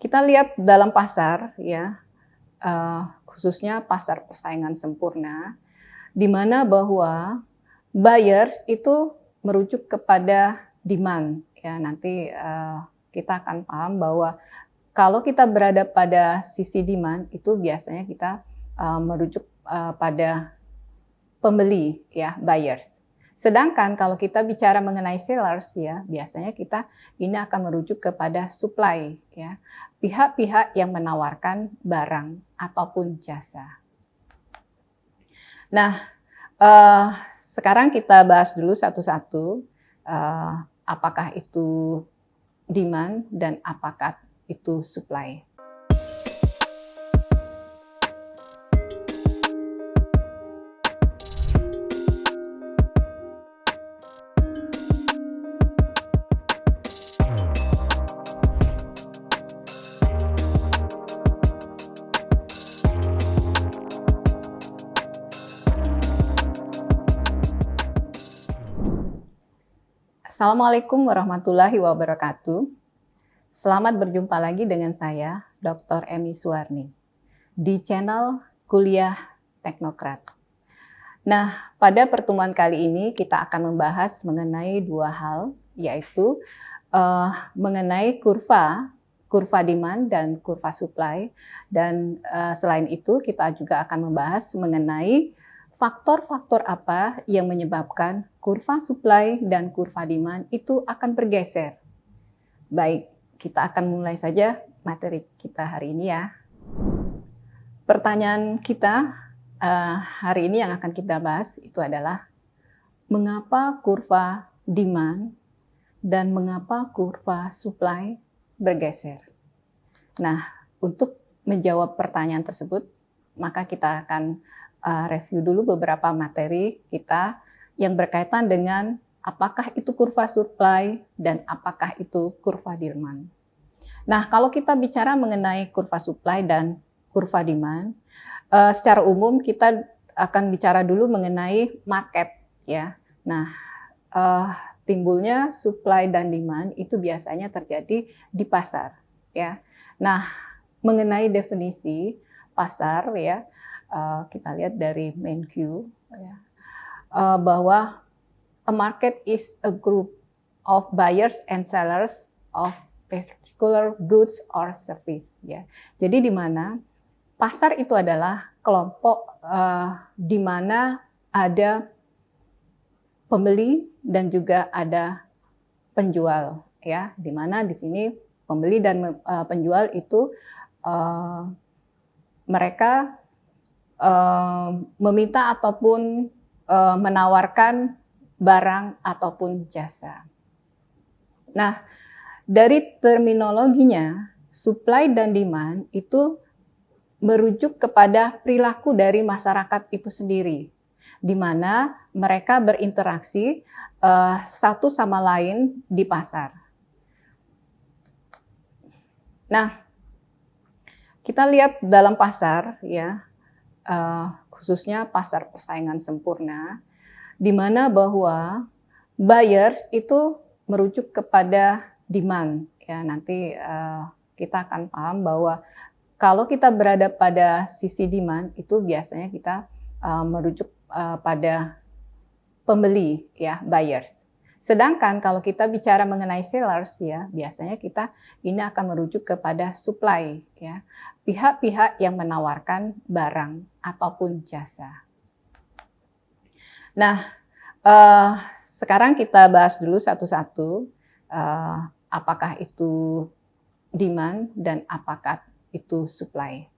Kita lihat dalam pasar ya, khususnya pasar persaingan sempurna, di mana bahwa buyers itu merujuk kepada demand ya. Nanti kita akan paham bahwa kalau kita berada pada sisi demand itu biasanya kita merujuk pada pembeli ya, buyers. Sedangkan kalau kita bicara mengenai sellers ya, biasanya kita ini akan merujuk kepada supply ya, pihak-pihak yang menawarkan barang ataupun jasa. Nah, sekarang kita bahas dulu satu-satu apakah itu demand dan apakah itu supply. Assalamualaikum warahmatullahi wabarakatuh. Selamat berjumpa lagi dengan saya, Dr. Emy Suwarni, di channel Kuliah Teknokrat. Nah, pada pertemuan kali ini kita akan membahas mengenai dua hal, yaitu mengenai kurva demand dan kurva supply. Dan selain itu kita juga akan membahas mengenai faktor-faktor apa yang menyebabkan kurva supply dan kurva demand itu akan bergeser. Baik, kita akan mulai saja materi kita hari ini ya. Pertanyaan kita hari ini yang akan kita bahas itu adalah mengapa kurva demand dan mengapa kurva supply bergeser. Nah, untuk menjawab pertanyaan tersebut, maka kita akan review dulu beberapa materi kita yang berkaitan dengan apakah itu kurva supply dan apakah itu kurva demand. Nah, kalau kita bicara mengenai kurva supply dan kurva demand, secara umum kita akan bicara dulu mengenai market ya. Nah, timbulnya supply dan demand itu biasanya terjadi di pasar ya. Nah, mengenai definisi pasar ya, kita lihat dari main Q ya, bahwa a market is a group of buyers and sellers of particular goods or service ya. Jadi di mana pasar itu adalah kelompok di mana ada pembeli dan juga ada penjual ya. Di mana di sini pembeli dan penjual itu mereka meminta ataupun menawarkan barang ataupun jasa. Nah, dari terminologinya, supply dan demand itu merujuk kepada perilaku dari masyarakat itu sendiri, di mana mereka berinteraksi satu sama lain di pasar. Nah, kita lihat dalam pasar ya, khususnya pasar persaingan sempurna, di mana bahwa buyers itu merujuk kepada demand ya. Nanti kita akan paham bahwa kalau kita berada pada sisi demand itu biasanya kita merujuk pada pembeli ya, buyers. Sedangkan kalau kita bicara mengenai sellers ya, biasanya kita ini akan merujuk kepada supply ya, pihak-pihak yang menawarkan barang ataupun jasa. Nah, sekarang kita bahas dulu satu-satu apakah itu demand dan apakah itu supply.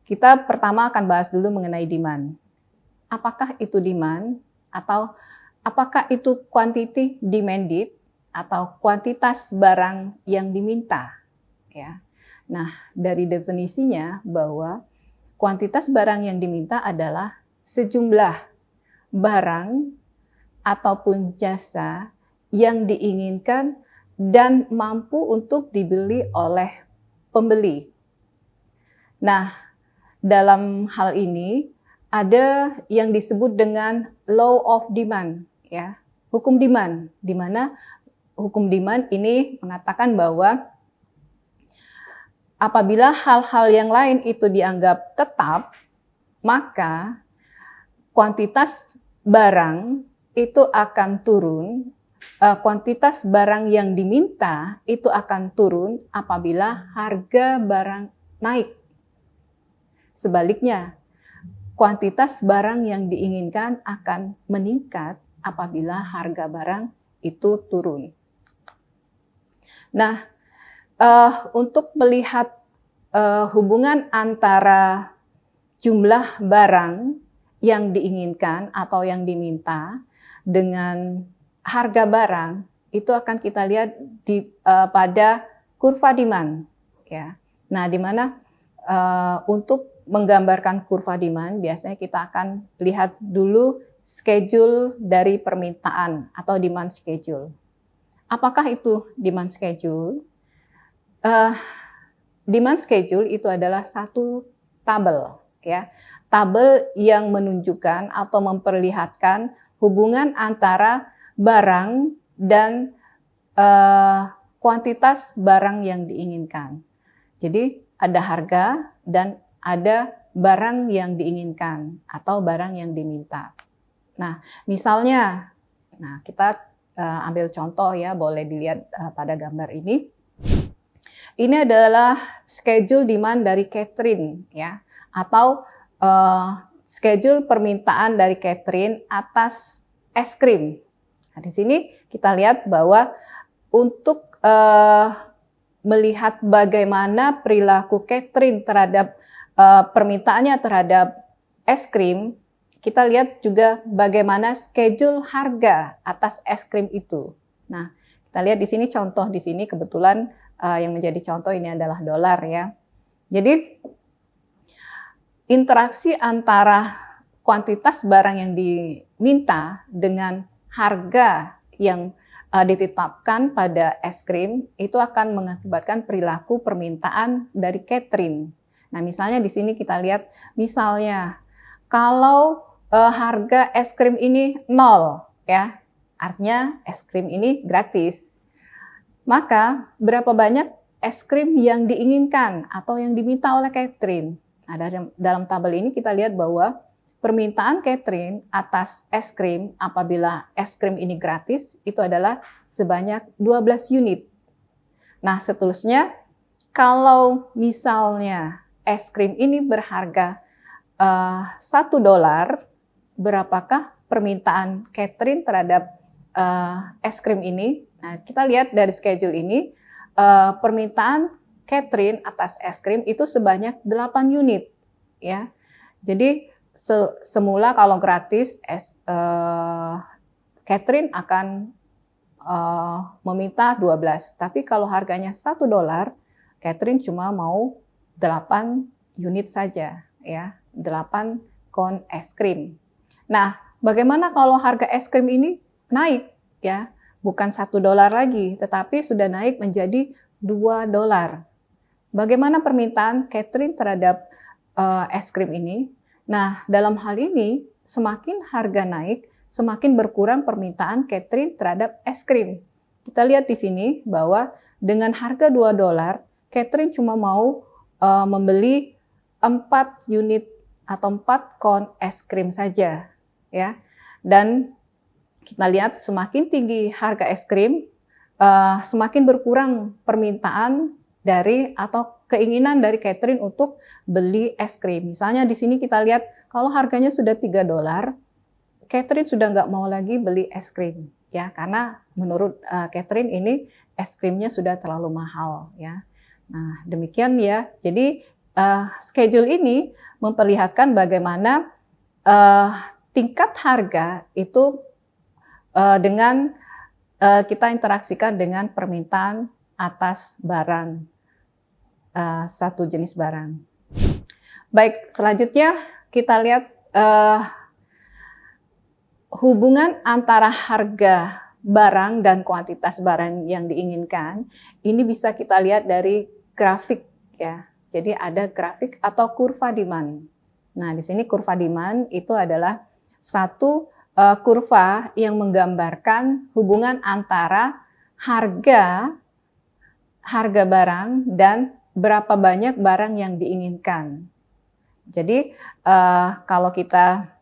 Kita pertama akan bahas dulu mengenai demand. Apakah itu demand atau apakah itu quantity demanded atau kuantitas barang yang diminta ya. Nah, dari definisinya bahwa kuantitas barang yang diminta adalah sejumlah barang ataupun jasa yang diinginkan dan mampu untuk dibeli oleh pembeli. Nah, dalam hal ini ada yang disebut dengan law of demand ya, hukum demand, di mana hukum demand ini mengatakan bahwa apabila hal-hal yang lain itu dianggap tetap, maka kuantitas barang itu akan turun, kuantitas barang yang diminta itu akan turun apabila harga barang naik. Sebaliknya, kuantitas barang yang diinginkan akan meningkat apabila harga barang itu turun. Nah, untuk melihat hubungan antara jumlah barang yang diinginkan atau yang diminta dengan harga barang, itu akan kita lihat pada kurva demand, ya. Nah, di mana untuk menggambarkan kurva demand, biasanya kita akan lihat dulu schedule dari permintaan atau demand schedule. Apakah itu demand schedule? Demand schedule itu adalah satu tabel, ya, tabel yang menunjukkan atau memperlihatkan hubungan antara barang dan kuantitas barang yang diinginkan. Jadi ada harga dan ada barang yang diinginkan atau barang yang diminta. Nah, misalnya, kita ambil contoh ya, boleh dilihat pada gambar ini. Ini adalah schedule demand dari Catherine, ya, atau schedule permintaan dari Catherine atas es krim. Nah, di sini kita lihat bahwa untuk melihat bagaimana perilaku Catherine terhadap permintaannya terhadap es krim, kita lihat juga bagaimana schedule harga atas es krim itu. Nah, kita lihat di sini contoh di sini kebetulan yang menjadi contoh ini adalah dolar, ya. Jadi interaksi antara kuantitas barang yang diminta dengan harga yang ditetapkan pada es krim itu akan mengakibatkan perilaku permintaan dari Catherine. Nah, misalnya di sini kita lihat, misalnya kalau harga es krim ini 0, ya, artinya es krim ini gratis. Maka berapa banyak es krim yang diinginkan atau yang diminta oleh Catherine? Nah, dalam tabel ini kita lihat bahwa permintaan Catherine atas es krim apabila es krim ini gratis itu adalah sebanyak 12 unit. Nah, seterusnya kalau misalnya es krim ini berharga $1, berapakah permintaan Catherine terhadap es krim ini? Nah, kita lihat dari schedule ini, permintaan Catherine atas es krim itu sebanyak 8 unit, ya. Jadi semula kalau gratis, Catherine akan meminta 12, tapi kalau harganya $1, Catherine cuma mau 8 unit saja, ya, 8 kon es krim. Nah, bagaimana kalau harga es krim ini naik, ya? Bukan $1 lagi, tetapi sudah naik menjadi $2. Bagaimana permintaan Catherine terhadap es krim ini? Nah, dalam hal ini, semakin harga naik, semakin berkurang permintaan Catherine terhadap es krim. Kita lihat di sini bahwa dengan harga $2, Catherine cuma mau membeli 4 unit atau 4 kon es krim saja, ya. Dan kita lihat semakin tinggi harga es krim, semakin berkurang permintaan dari atau keinginan dari Catherine untuk beli es krim. Misalnya di sini kita lihat kalau harganya sudah $3, Catherine sudah nggak mau lagi beli es krim, ya, karena menurut Catherine ini es krimnya sudah terlalu mahal, ya. Nah, demikian ya. Jadi schedule ini memperlihatkan bagaimana tingkat harga itu dengan kita interaksikan dengan permintaan atas barang, satu jenis barang. Baik, selanjutnya kita lihat hubungan antara harga barang dan kuantitas barang yang diinginkan. Ini bisa kita lihat dari grafik, ya. Jadi ada grafik atau kurva demand. Nah, di sini kurva demand itu adalah satu kurva yang menggambarkan hubungan antara harga barang dan berapa banyak barang yang diinginkan. Jadi kalau kita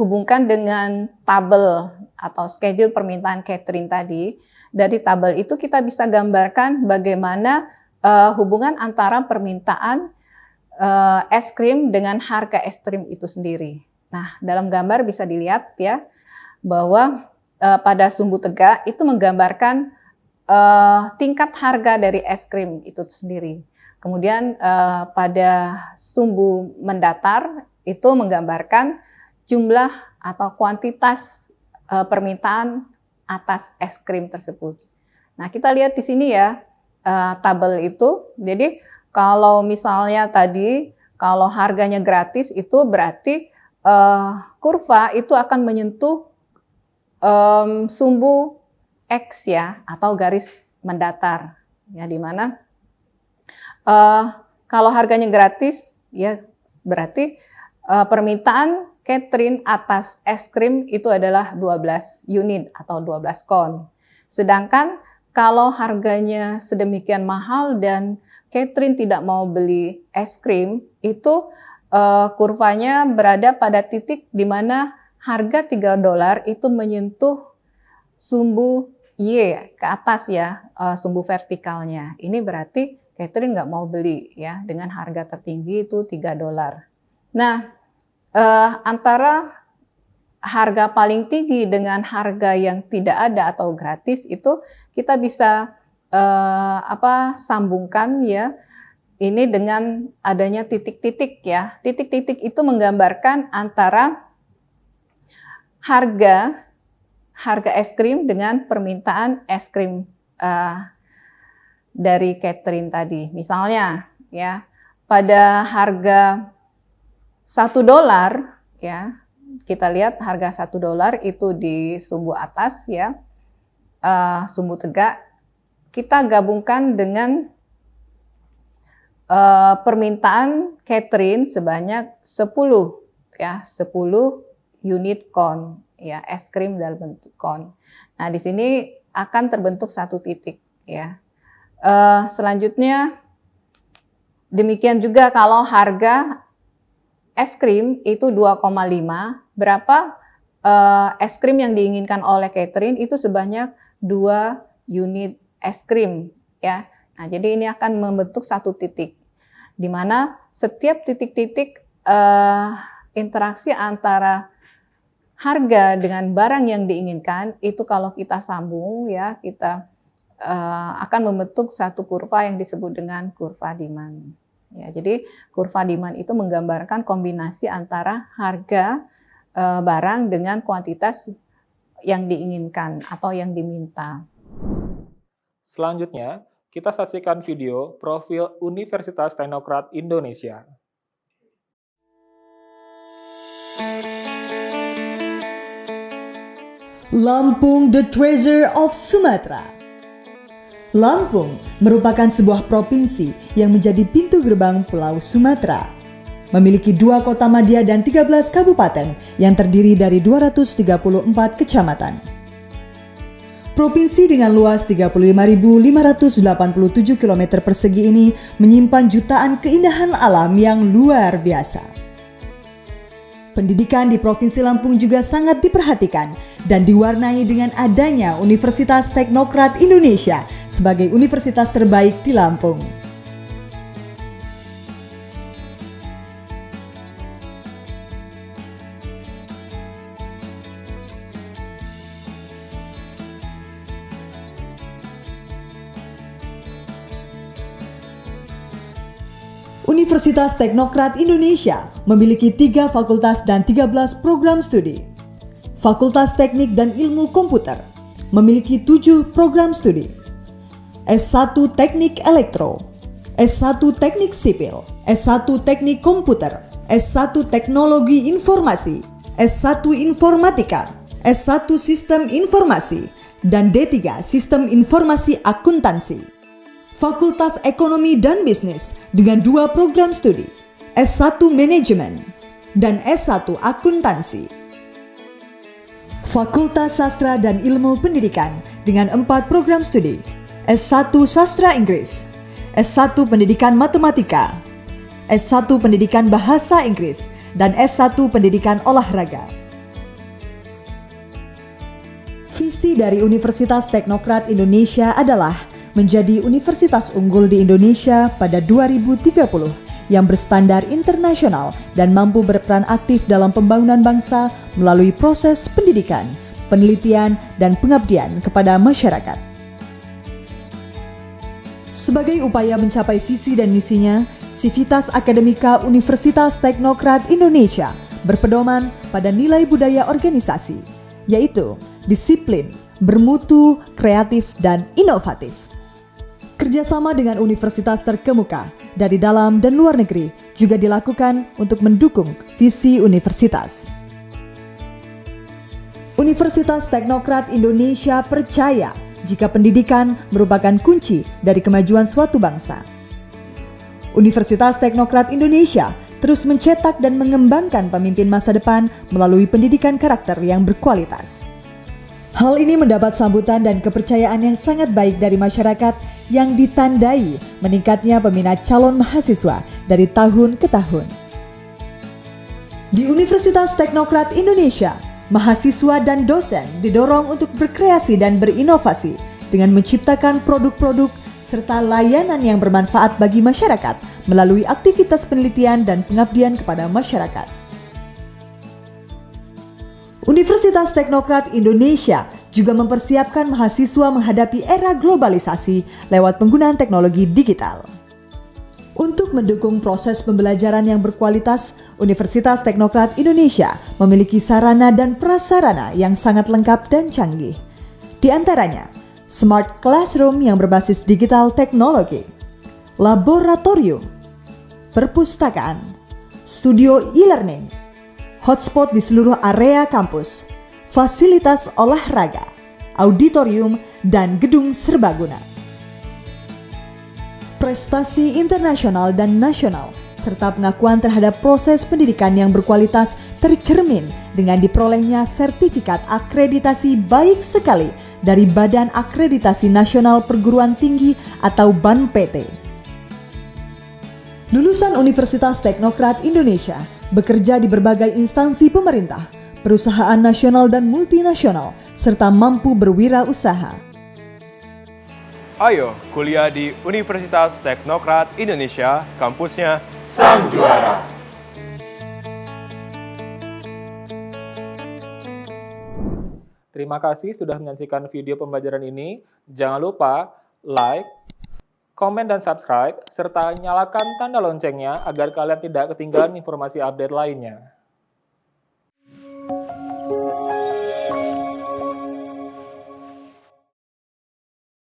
hubungkan dengan tabel atau schedule permintaan catering tadi, dari tabel itu kita bisa gambarkan bagaimana hubungan antara permintaan es krim dengan harga es krim itu sendiri. Nah, dalam gambar bisa dilihat ya bahwa pada sumbu tegak itu menggambarkan tingkat harga dari es krim itu sendiri. Kemudian pada sumbu mendatar itu menggambarkan jumlah atau kuantitas permintaan atas es krim tersebut. Nah, kita lihat di sini ya tabel itu. Jadi kalau misalnya tadi kalau harganya gratis itu berarti kurva itu akan menyentuh sumbu X ya atau garis mendatar ya, di mana kalau harganya gratis ya berarti permintaan catering atas es krim itu adalah 12 unit atau 12 kon. Sedangkan kalau harganya sedemikian mahal dan catering tidak mau beli es krim, itu kurvanya berada pada titik di mana harga $3 itu menyentuh sumbu Y ke atas ya, sumbu vertikalnya. Ini berarti catering nggak mau beli ya dengan harga tertinggi itu $3. Nah, antara harga paling tinggi dengan harga yang tidak ada atau gratis itu kita bisa sambungkan ya ini dengan adanya titik-titik ya. Titik-titik itu menggambarkan antara harga es krim dengan permintaan es krim dari catering tadi. Misalnya ya pada harga $1 ya, kita lihat harga $1 itu di sumbu atas ya, sumbu tegak, kita gabungkan dengan permintaan catering sebanyak 10 unit kon ya, es krim dalam bentuk kon. Nah, di sini akan terbentuk satu titik ya. Selanjutnya demikian juga kalau harga es krim itu 2,5, berapa es krim yang diinginkan oleh catering itu sebanyak 2 unit es krim ya. Nah, jadi ini akan membentuk satu titik di mana setiap titik-titik interaksi antara harga dengan barang yang diinginkan itu kalau kita sambung ya, kita akan membentuk satu kurva yang disebut dengan kurva demand. Ya, jadi kurva demand itu menggambarkan kombinasi antara harga barang dengan kuantitas yang diinginkan atau yang diminta. Selanjutnya, kita saksikan video profil Universitas Teknokrat Indonesia. Lampung, the treasure of Sumatra. Lampung merupakan sebuah provinsi yang menjadi pintu gerbang Pulau Sumatera. Memiliki 2 kota madya dan 13 kabupaten yang terdiri dari 234 kecamatan. Provinsi dengan luas 35.587 km persegi ini menyimpan jutaan keindahan alam yang luar biasa. Pendidikan di Provinsi Lampung juga sangat diperhatikan dan diwarnai dengan adanya Universitas Teknokrat Indonesia sebagai universitas terbaik di Lampung. Universitas Teknokrat Indonesia memiliki 3 fakultas dan 13 program studi. Fakultas Teknik dan Ilmu Komputer memiliki 7 program studi. S1 Teknik Elektro, S1 Teknik Sipil, S1 Teknik Komputer, S1 Teknologi Informasi, S1 Informatika, S1 Sistem Informasi, dan D3 Sistem Informasi Akuntansi. Fakultas Ekonomi dan Bisnis dengan 2 program studi, S1 Manajemen dan S1 Akuntansi. Fakultas Sastra dan Ilmu Pendidikan dengan 4 program studi, S1 Sastra Inggris, S1 Pendidikan Matematika, S1 Pendidikan Bahasa Inggris, dan S1 Pendidikan Olahraga. Visi dari Universitas Teknokrat Indonesia adalah menjadi universitas unggul di Indonesia pada 2030 yang berstandar internasional dan mampu berperan aktif dalam pembangunan bangsa melalui proses pendidikan, penelitian, dan pengabdian kepada masyarakat. Sebagai upaya mencapai visi dan misinya, Sivitas Akademika Universitas Teknokrat Indonesia berpedoman pada nilai budaya organisasi, yaitu disiplin, bermutu, kreatif, dan inovatif. Kerjasama dengan universitas terkemuka dari dalam dan luar negeri juga dilakukan untuk mendukung visi universitas. Universitas Teknokrat Indonesia percaya jika pendidikan merupakan kunci dari kemajuan suatu bangsa. Universitas Teknokrat Indonesia terus mencetak dan mengembangkan pemimpin masa depan melalui pendidikan karakter yang berkualitas. Hal ini mendapat sambutan dan kepercayaan yang sangat baik dari masyarakat yang ditandai meningkatnya peminat calon mahasiswa dari tahun ke tahun. Di Universitas Teknokrat Indonesia, mahasiswa dan dosen didorong untuk berkreasi dan berinovasi dengan menciptakan produk-produk serta layanan yang bermanfaat bagi masyarakat melalui aktivitas penelitian dan pengabdian kepada masyarakat. Universitas Teknokrat Indonesia juga mempersiapkan mahasiswa menghadapi era globalisasi lewat penggunaan teknologi digital. Untuk mendukung proses pembelajaran yang berkualitas, Universitas Teknokrat Indonesia memiliki sarana dan prasarana yang sangat lengkap dan canggih. Di antaranya, Smart Classroom yang berbasis digital teknologi, laboratorium, perpustakaan, studio e-learning, hotspot di seluruh area kampus, fasilitas olahraga, auditorium, dan gedung serbaguna. Prestasi internasional dan nasional, serta pengakuan terhadap proses pendidikan yang berkualitas tercermin dengan diperolehnya sertifikat akreditasi baik sekali dari Badan Akreditasi Nasional Perguruan Tinggi atau BANPT. Lulusan Universitas Teknokrat Indonesia bekerja di berbagai instansi pemerintah, perusahaan nasional dan multinasional, serta mampu berwirausaha. Ayo kuliah di Universitas Teknokrat Indonesia, kampusnya Sang Juara. Terima kasih sudah menyaksikan video pembelajaran ini. Jangan lupa like, komen dan subscribe, serta nyalakan tanda loncengnya agar kalian tidak ketinggalan informasi update lainnya.